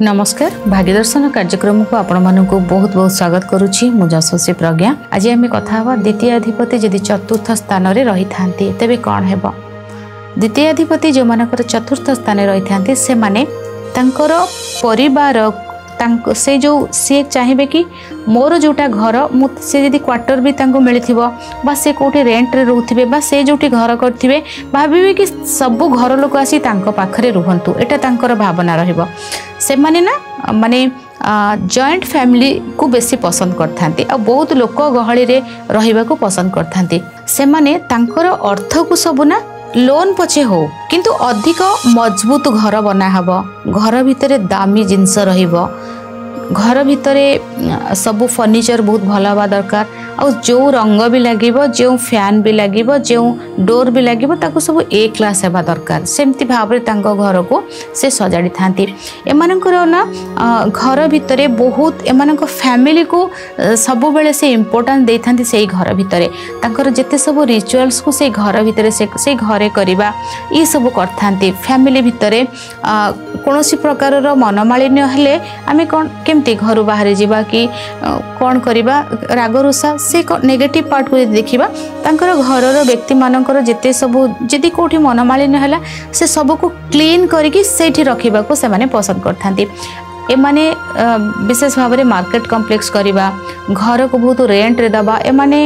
नमस्कार भाग्यदर्शन कार्यक्रम को आपण मानक बहुत बहुत स्वागत करुच्ची मु जशस्वी प्रज्ञा। आज आम कथा द्वितीय अधिपति जदि चतुर्थ स्थान में रही था तेरे कौन है। द्वितीय अधिपति जो मानकर चतुर्थ स्थान रही था से माने तांकर परिवार से जो सी चाहिए कि मोर जोटा घर से जदि क्वार्टर भी मिली बा से कौटी रेंट रे रोथे बा से जोटी घर करथिबे भाबिबे कि सब घर लोक आसी तांको पाखरे रुहंतु एटा तांकर भावना रहिबो। से माने ना माने जॉइंट फैमिली को बेसी पसंद करथांती आ बहुत लोक गहली रे रहिबा को पसंद करथांती। से माने तांकर अर्थ को सब ना लोन पछे हो किंतु अधिक मजबूत घर बना हबो। घर भितरे दामी जिनस रहिबो। घर भितरे सब फर्निचर बहुत भल हवा दरकार आ जो रंग भी लगे जो फैन भी लगे जो डोर भी लगे ताको सब ए क्लास हेबा दरकार। सेमती भाव रे तांको घर को से सजाड़ी थांती। एमानकर ना घर भितरे बहुत एमानक फैमिली को सब बेले से इम्पोर्टेंस दे थांती। से घर भितरे तांकर जेते सब रिचुअल्स को से घर भितरे से घरे करिबा ये सब करथांती। फैमिली भितरे कोनोसी प्रकार रो मनमालिन्य हेले आमे कोन केमती घर बाहर जावा कि कौन करवा राग रुषा से नेगेटिव पार्ट को देखा तांकर घर व्यक्ति मानकर जेते सब जदि कौटी मनमालिन्य है से सब को क्लीन करके सेठी रखा को से माने पसंद करथांती। एमाने विशेष भाव में मार्केट कॉम्प्लेक्स करवा घर को बहुत रेंट रे दबा एमाने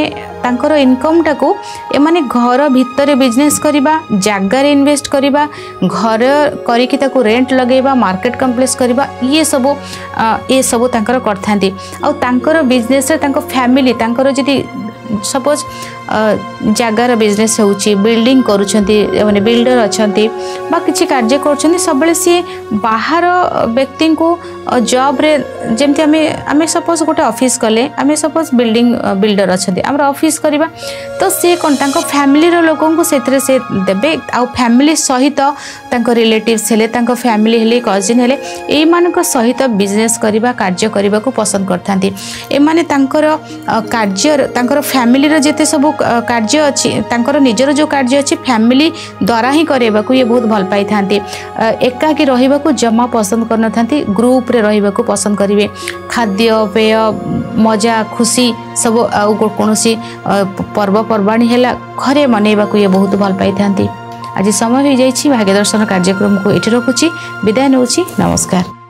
तांकर इनकम टाको एमाने घर भितर बिजनेस करवा जगार इन्वेस्ट करवा घर करिकी ताको रेंट लगेबा मार्केट कॉम्प्लेक्स करवा ये सब तांकर करथांती। आ तांकर बिजनेस रे तांकर फैमिली तांकर जदि सपोज जगार बिजनेस होउची बिल्डिंग करूछंती माने बिल्डर अछंती बा किछि कार्य करछंती सब सी बाहर व्यक्ति को जॉब रे जेमती आमे सपोज गोटे ऑफिस कले आमे सपोज बिल्डिंग बिल्डर अछंती हमर ऑफिस करबा तो से कोन तांको फैमिली रो लोगन को सेतरे से देबे आ फैमिली सहित तांको रिलेटिव्स हेले तांको फैमिली हेले कजिन हेले एई मानक सहित बिजनेस करबा कार्य करबा को पसंद करथांती। ए माने तांकर कार्य तांकर फैमिली रो जेते सब कार्य अच्छी तांकर निजर जो कार्य अच्छी फैमिली द्वारा ही करेबा को ये बहुत भल पाई थांती। एकाकी रहिबा को जमा पसंद करन थांती ग्रुप रे रहिबा को पसंद करिवे। खाद्य पेय मजा खुशी सब कौनसी पर्वपर्वाणी है घरे मनैबा को ये बहुत भल पाई थांती। आज समय हो जाइछि भाग्यदर्शन कार्यक्रम को एठी रखुछि विदाय नउछि नमस्कार।